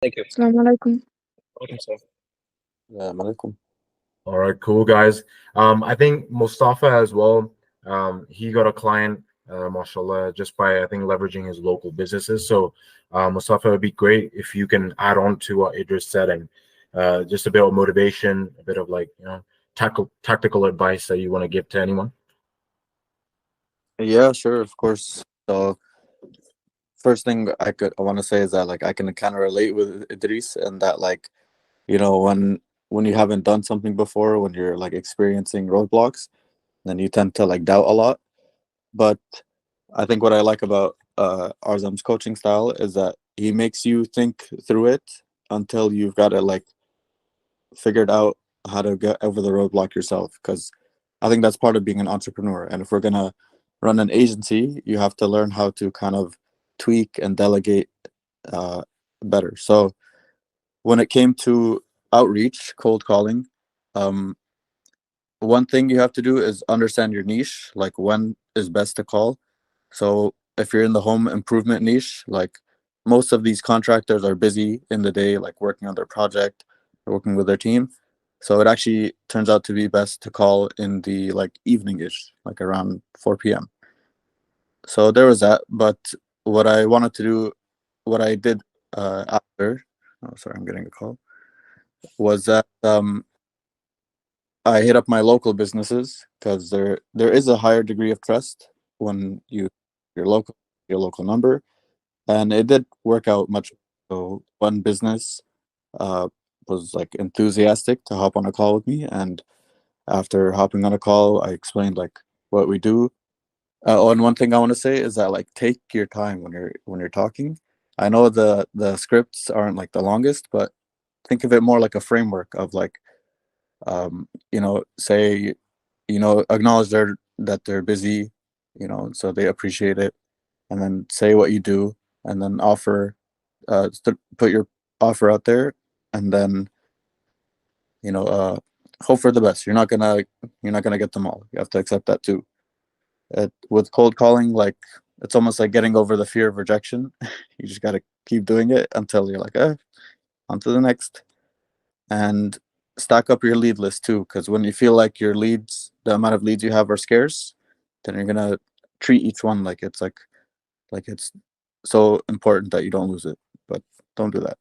Thank you. Assalamu alaikum. Okay, sir. Alaikum. All right, cool guys. I think Mostafa as well. He got a client, mashallah, just by I think leveraging his local businesses. So, Mostafa, it'd be great if you can add on to what Idris said and just a bit of motivation, a bit of like tactical advice that you want to give to anyone. Yeah, sure, of course. So first thing I want to say is that like I can kind of relate with Idris, and that like when you haven't done something before, when you're like experiencing roadblocks, then you tend to like doubt a lot. But I think what I like about Arzam's coaching style is that he makes you think through it until you've got it like figured out how to get over the roadblock yourself. Because I think that's part of being an entrepreneur. And if we're gonna run an agency, you have to learn how to kind of tweak and delegate uh, better. So when it came to outreach, cold calling, um, one thing you have to do is understand your niche, like when is best to call. So if you're in the home improvement niche, like most of these contractors are busy in the day, like working on their project, working with their team. So it actually turns out to be best to call in the like evening-ish, like around 4 p.m. So there was that. But what I wanted to do, what I did after, oh sorry, I'm getting a call, was that I hit up my local businesses because there is a higher degree of trust when your local your local number, and it did work out much. So one business uh, was like enthusiastic to hop on a call with me, and after hopping on a call, I explained like what we do. Oh, and one thing I want to say is that like take your time when you're talking. I know the scripts aren't like the longest, but think of it more like a framework of like say acknowledge that they're busy, so they appreciate it, and then say what you do, and then put your offer out there, and then hope for the best. You're not gonna get them all. You have to accept that too. With cold calling, like it's almost like getting over the fear of rejection. You just got to keep doing it until you're like, on to the next. And stack up your lead list too, because when you feel like the amount of leads you have are scarce, then you're gonna treat each one like it's so important that you don't lose it. But don't do that.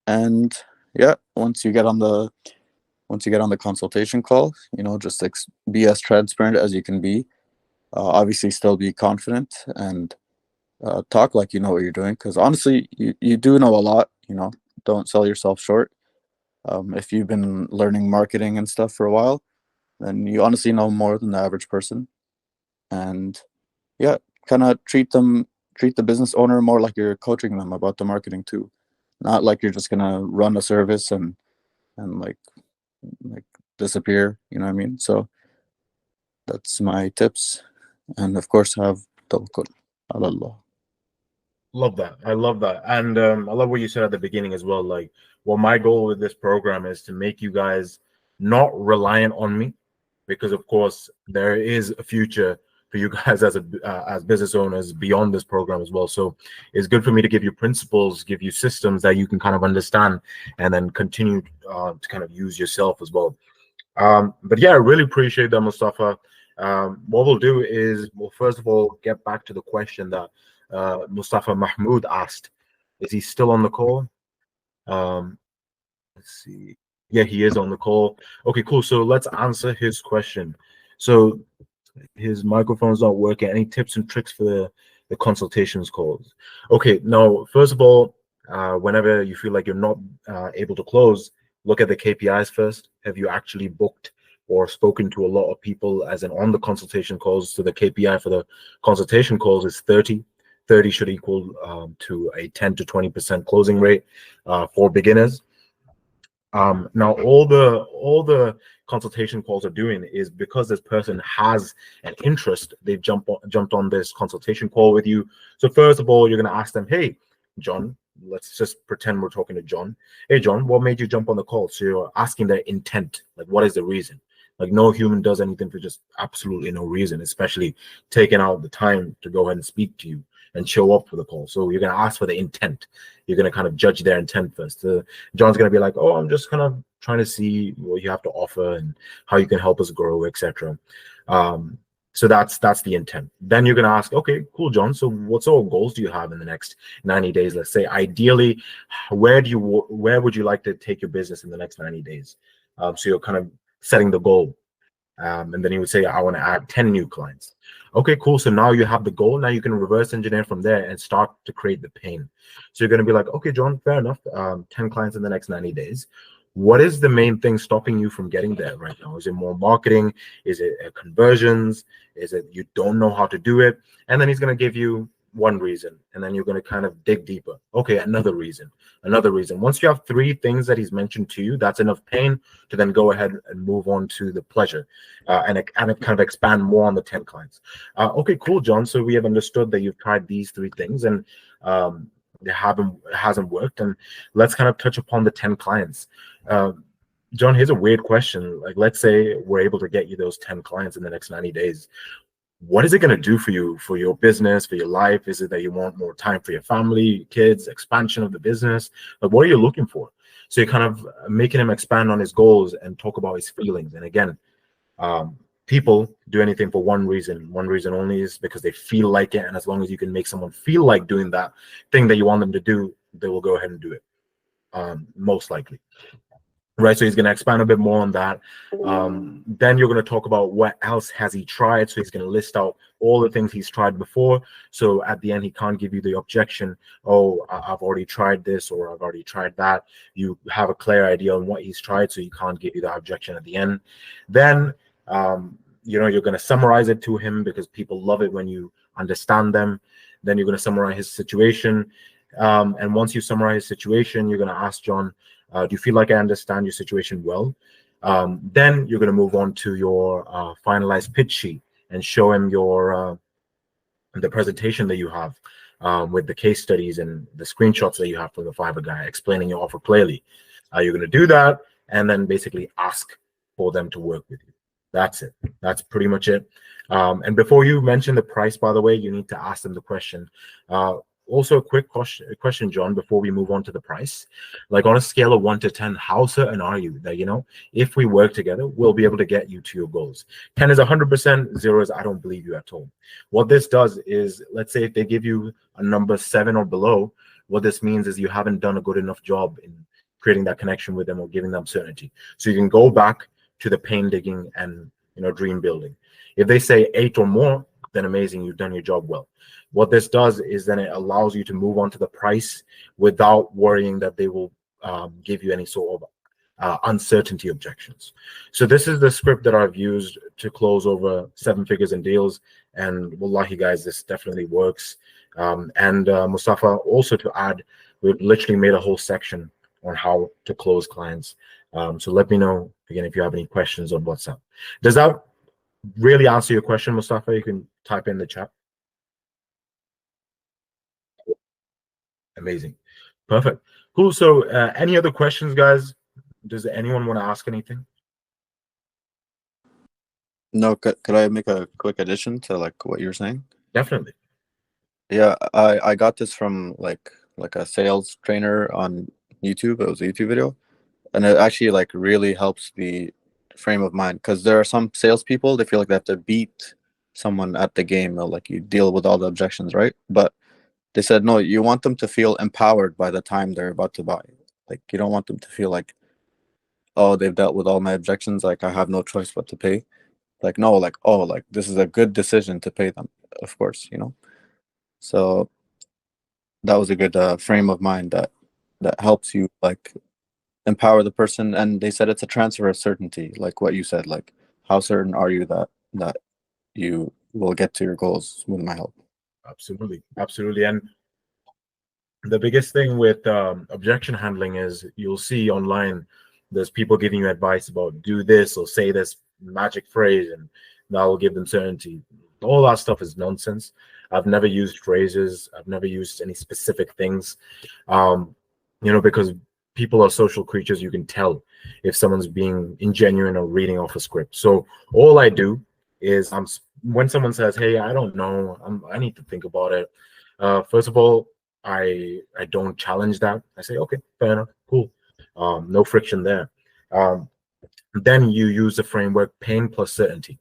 And yeah, once you get on the consultation call, just be as transparent as you can be. Obviously, still be confident and talk like you know what you're doing. Because honestly, you do know a lot. Don't sell yourself short. If you've been learning marketing and stuff for a while, then you honestly know more than the average person. And yeah, kind of treat the business owner more like you're coaching them about the marketing too, not like you're just gonna run a service and like disappear. You know what I mean? So that's my tips, and of course have tawakkul ala Allah. Love that. I love that. And I love what you said at the beginning as well. Like, well, my goal with this program is to make you guys not reliant on me, because of course there is a future for you guys as business owners beyond this program as well. So it's good for me to give you principles, give you systems that you can kind of understand, and then continue to kind of use yourself as well. But yeah, I really appreciate that, Mustafa. What we'll do is we'll first of all get back to the question that Mustafa Mahmoud asked. Is he still on the call? Um, let's see. Yeah, he is on the call. Okay, cool. So let's answer his question. So his microphone's not working. Any tips and tricks for the consultations calls? Okay, now, first of all, whenever you feel like you're not able to close, look at the KPIs first. Have you actually booked or spoken to a lot of people, as in on the consultation calls? So the KPI for the consultation calls is 30. 30 should equal to a 10 to 20% closing rate for beginners. Now all the consultation calls are doing is because this person has an interest, they've jumped on this consultation call with you. So first of all, you're going to ask them, hey, John, let's just pretend we're talking to John. Hey, John, what made you jump on the call? So you're asking their intent, like what is the reason? Like no human does anything for just absolutely no reason, especially taking out the time to go ahead and speak to you. and show up for the call. So you're going to ask for the intent. You're going to kind of judge their intent first. John's going to be like, oh, I'm just kind of trying to see what you have to offer and how you can help us grow, etc. So that's the intent. Then you're going to ask, okay, cool, John. So what sort of goals do you have in the next 90 days? Let's say, ideally, where would you like to take your business in the next 90 days? So you're kind of setting the goal. And then he would say, I want to add 10 new clients. Okay, cool. So now you have the goal. Now you can reverse engineer from there and start to create the pain. So you're going to be like, okay, John, fair enough. 10 clients in the next 90 days. What is the main thing stopping you from getting there right now? Is it more marketing? Is it conversions? Is it you don't know how to do it? And then he's going to give you one reason, and then you're going to kind of dig deeper. Okay, another reason. Once you have three things that he's mentioned to you, that's enough pain to then go ahead and move on to the pleasure, and kind of expand more on the 10 clients. Okay, cool, John. So we have understood that you've tried these three things, and it hasn't worked. And let's kind of touch upon the 10 clients. John, here's a weird question. Like, let's say we're able to get you those 10 clients in the next 90 days. What is it going to do for you, for your business, for your life? Is it that you want more time for your family, kids, expansion of the business? Like, what are you looking for? So you're kind of making him expand on his goals and talk about his feelings. And again, people do anything for one reason only, is because they feel like it. And as long as you can make someone feel like doing that thing that you want them to do, they will go ahead and do it, most likely. Right, so he's going to expand a bit more on that. Then you're going to talk about what else has he tried. So he's going to list out all the things he's tried before. So at the end, he can't give you the objection, oh, I've already tried this, or I've already tried that. You have a clear idea on what he's tried, so he can't give you the objection at the end. Then you're going to summarize it to him, because people love it when you understand them. Then you're going to summarize his situation. And once you summarize his situation, you're going to ask John, do you feel like I understand your situation well? Then you're going to move on to your finalized pitch sheet and show him your the presentation that you have with the case studies and the screenshots that you have from the Fiverr guy explaining your offer clearly. You're going to do that, and then basically ask for them to work with you. That's it. That's pretty much it. And before you mention the price, by the way, you need to ask them the question. Also, a quick question, John, before we move on to the price. Like, on a scale of 1 to 10, how certain are you that, if we work together, we'll be able to get you to your goals? 10 is 100%, 0 is I don't believe you at all. What this does is, let's say if they give you a number 7 or below, what this means is you haven't done a good enough job in creating that connection with them or giving them certainty. So you can go back to the pain digging and dream building. If they say 8 or more, then amazing, you've done your job well. What this does is then it allows you to move on to the price without worrying that they will give you any sort of uncertainty objections. So this is the script that I've used to close over 7 figures in deals. And wallahi, guys, this definitely works. And Mostafa, also to add, we've literally made a whole section on how to close clients. So let me know, again, if you have any questions on WhatsApp. Does that really answer your question, Mostafa? You can type in the chat. Amazing. Perfect. Cool. So any other questions, guys? Does anyone want to ask anything? No, could I make a quick addition to like what you're saying? Definitely. Yeah, I got this from like a sales trainer on YouTube. It was a YouTube video, and it actually like really helps the frame of mind, because there are some salespeople, they feel like they have to beat someone at the game, or like you deal with all the objections, right? But they said no, you want them to feel empowered by the time they're about to buy. Like, you don't want them to feel like, oh, they've dealt with all my objections, like I have no choice but to pay. Like, no, like, oh, like this is a good decision to pay them, of course, So that was a good frame of mind that helps you like empower the person. And they said it's a transfer of certainty, like what you said, like how certain are you that you will get to your goals with my help? Absolutely. And the biggest thing with objection handling is you'll see online there's people giving you advice about do this or say this magic phrase and that will give them certainty. All that stuff is nonsense. I've never used phrases. I've never used any specific things, because people are social creatures. You can tell if someone's being ingenuine or reading off a script. So all I do is when someone says, hey, I don't know, I need to think about it, First of all, I don't challenge that. I say, okay, fair enough, cool. No friction there. Um, then you use the framework pain plus certainty.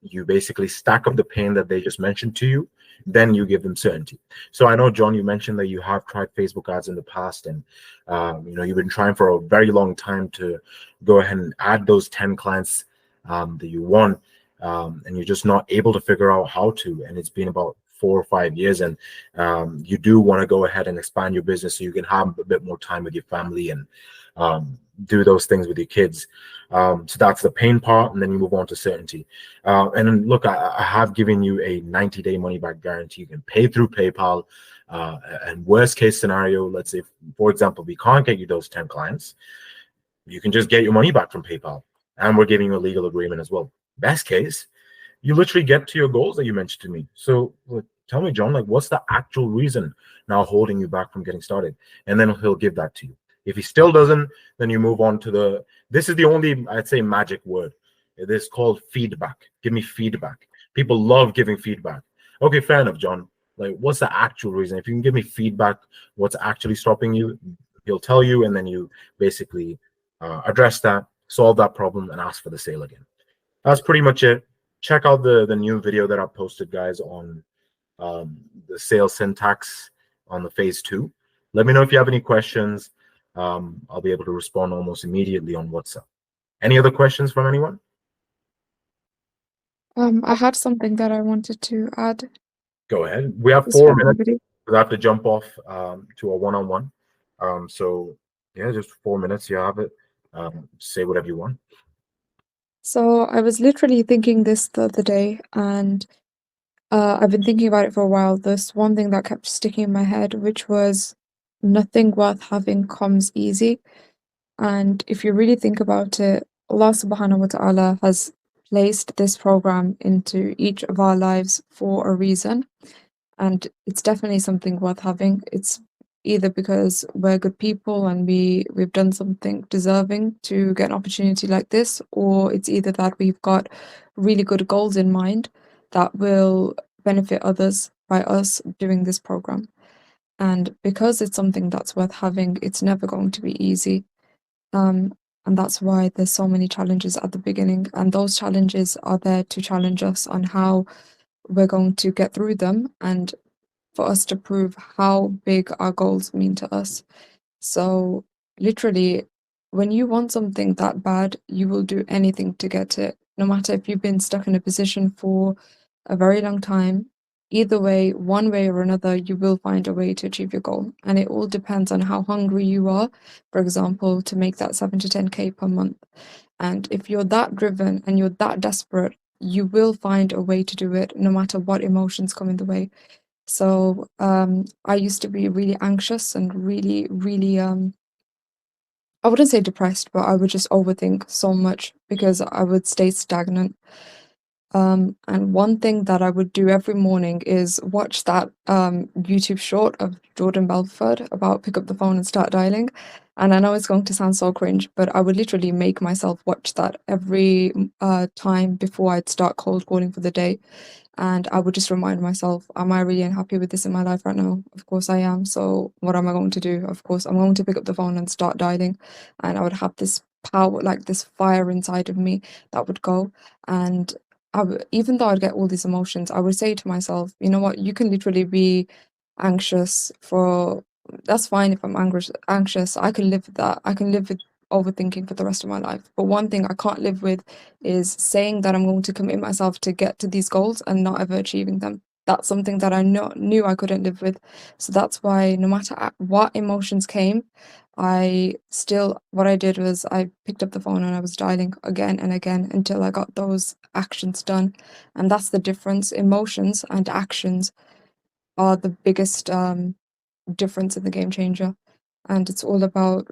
You basically stack up the pain that they just mentioned to you, then you give them certainty. So I know, John, you mentioned that you have tried Facebook ads in the past, and you've been trying for a very long time to go ahead and add those 10 clients that you want, and you're just not able to figure out how to. And it's been about 4 or 5 years, and you do want to go ahead and expand your business so you can have a bit more time with your family and do those things with your kids. So that's the pain part, and then you move on to certainty. And then, look, I have given you a 90-day money back guarantee. You can pay through PayPal. And worst case scenario, let's say, for example, we can't get you those 10 clients, you can just get your money back from PayPal, and we're giving you a legal agreement as well. Best case, you literally get to your goals that you mentioned to me. So tell me, John, like, what's the actual reason now holding you back from getting started? And then he'll give that to you. If he still doesn't, then you move on to this is the only, I'd say, magic word. It is called feedback. Give me feedback. People love giving feedback. Okay, fair enough, John. Like, what's the actual reason? If you can give me feedback, what's actually stopping you, he'll tell you, and then you basically address that, solve that problem, and ask for the sale again. That's pretty much it. Check out the new video that I posted, guys, on the sales syntax on the phase 2. Let me know if you have any questions. I'll be able to respond almost immediately on WhatsApp. Any other questions from anyone? I had something that I wanted to add. Go ahead. We have Just 4 for minutes everybody. because I have to jump off to a one-on-one. So yeah, just 4 minutes. You have it. Say whatever you want. So I was literally thinking this the other day, and I've been thinking about it for a while. This one thing that kept sticking in my head, which was nothing worth having comes easy. And if you really think about it, Allah subhanahu wa ta'ala has placed this program into each of our lives for a reason. And it's definitely something worth having. It's either because we're good people and we've done something deserving to get an opportunity like this, or it's either that we've got really good goals in mind that will benefit others by us doing this program. And because it's something that's worth having, it's never going to be easy. And that's why there's so many challenges at the beginning, and those challenges are there to challenge us on how we're going to get through them and for us to prove how big our goals mean to us. So, literally, when you want something that bad, you will do anything to get it, no matter if you've been stuck in a position for a very long time. Either way, one way or another, you will find a way to achieve your goal. And it all depends on how hungry you are, for example, to make that 7 to 10K per month. And if you're that driven and you're that desperate, you will find a way to do it no matter what emotions come in the way. So I used to be really anxious and really, really, I wouldn't say depressed, but I would just overthink so much because I would stay stagnant. And one thing that I would do every morning is watch that YouTube short of Jordan Belford about pick up the phone and start dialing. And I know it's going to sound so cringe, but I would literally make myself watch that every time before I'd start cold calling for the day. And I would just remind myself, am I really unhappy with this in my life right now? Of course I am. So what am I going to do? Of course, I'm going to pick up the phone and start dialing. And I would have this power, like this fire inside of me that would go. And even though I'd get all these emotions, I would say to myself, you know what, you can literally be anxious for, that's fine if I'm anxious. I can live with that. I can live with overthinking for the rest of my life. But one thing I can't live with is saying that I'm going to commit myself to get to these goals and not ever achieving them. That's something that I knew I couldn't live with. So that's why no matter what emotions came, what I did was I picked up the phone and I was dialing again and again until I got those actions done. And that's the difference. Emotions and actions are the biggest difference in the game changer. And it's all about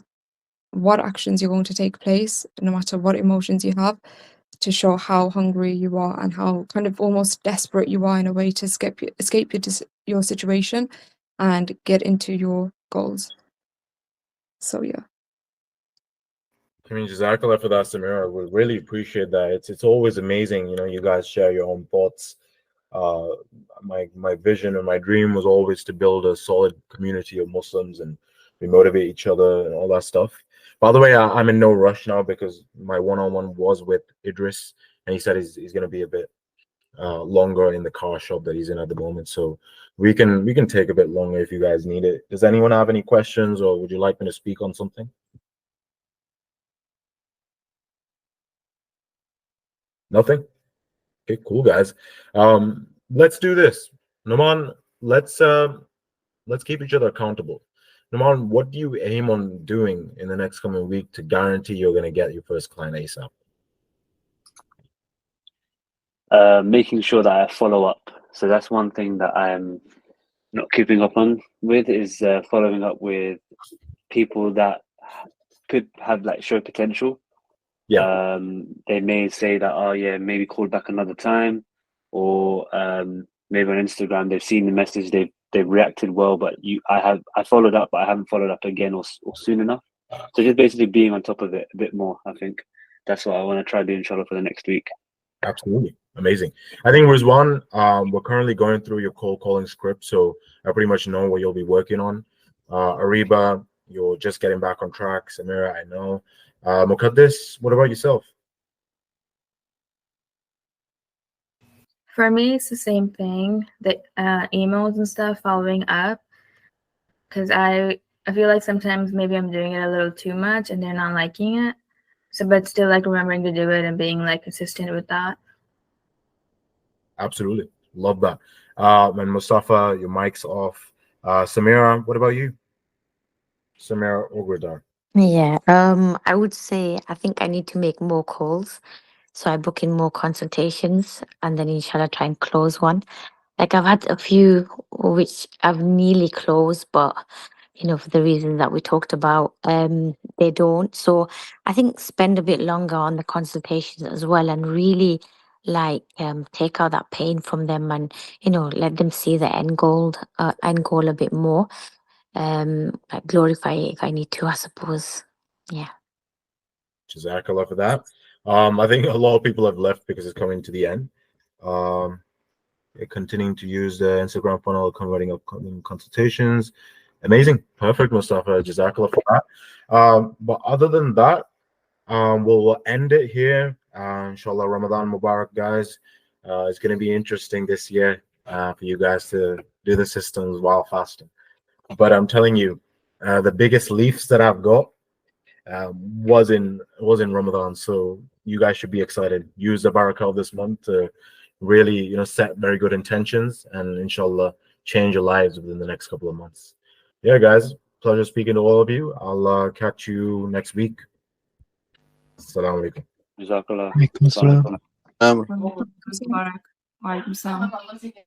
what actions you're going to take place, no matter what emotions you have, to show how hungry you are and how kind of almost desperate you are in a way to escape your situation and get into your goals. So yeah. I mean, Jazakallah for that, Samira. We really appreciate that. It's always amazing, you guys share your own thoughts uh, my vision and my dream was always to build a solid community of Muslims, and we motivate each other and all that stuff. By the way, I'm in no rush now because my one-on-one was with Idris, and he said he's going to be a bit longer in the car shop that he's in at the moment. So we can take a bit longer if you guys need it. Does anyone have any questions, or would you like me to speak on something? Nothing? Okay, cool, guys. Let's do this. Naman, let's keep each other accountable. Naman, what do you aim on doing in the next coming week to guarantee you're going to get your first client ASAP? Making sure that I follow up. So that's one thing that I'm not keeping up on with, is following up with people that could have like show potential. Yeah, They may say that, oh yeah, maybe call back another time, or maybe on Instagram they've seen the message, they've reacted well, but I followed up, but I haven't followed up again or soon enough. So just basically being on top of it a bit more. I think that's what I want to try to do, inshallah, for the next week. absolutely. Amazing. I think Rizwan, we're currently going through your cold calling script, so I pretty much know what you'll be working on. Ariba, you're just getting back on track. Samira, I know. Muqaddis, what about yourself? For me, it's the same thing. The emails and stuff, following up, because I feel like sometimes maybe I'm doing it a little too much and they're not liking it. So, but still like remembering to do it and being like consistent with that. Absolutely. Love that. And Mustafa, your mic's off. Samira, what about you? Samira Ogredar. Yeah, I would say I think I need to make more calls. So I book in more consultations and then inshallah try and close one. Like I've had a few which I've nearly closed, but for the reasons that we talked about, they don't. So I think spend a bit longer on the consultations as well and really like take out that pain from them and let them see the end goal a bit more. Like glorify it if I need to, I suppose. Yeah. Jazakallah for that. I think a lot of people have left because it's coming to the end. Continuing to use the Instagram funnel, converting upcoming consultations. Amazing. Perfect, Mustafa. Jazakallah for that. But other than that, we'll end it here. Inshallah, Ramadan Mubarak, guys. It's going to be interesting this year for you guys to do the systems while fasting. But I'm telling you, the biggest leaps that I've got was in Ramadan, so you guys should be excited. Use the barakah of this month to really set very good intentions and inshallah change your lives within the next couple of months. Yeah, guys, pleasure speaking to all of you. I'll catch you next week. Assalamu alaikum. Jazakallah. Alaikum assalam. Assalamu alaikum. Mubarak. Wa alaikum salam.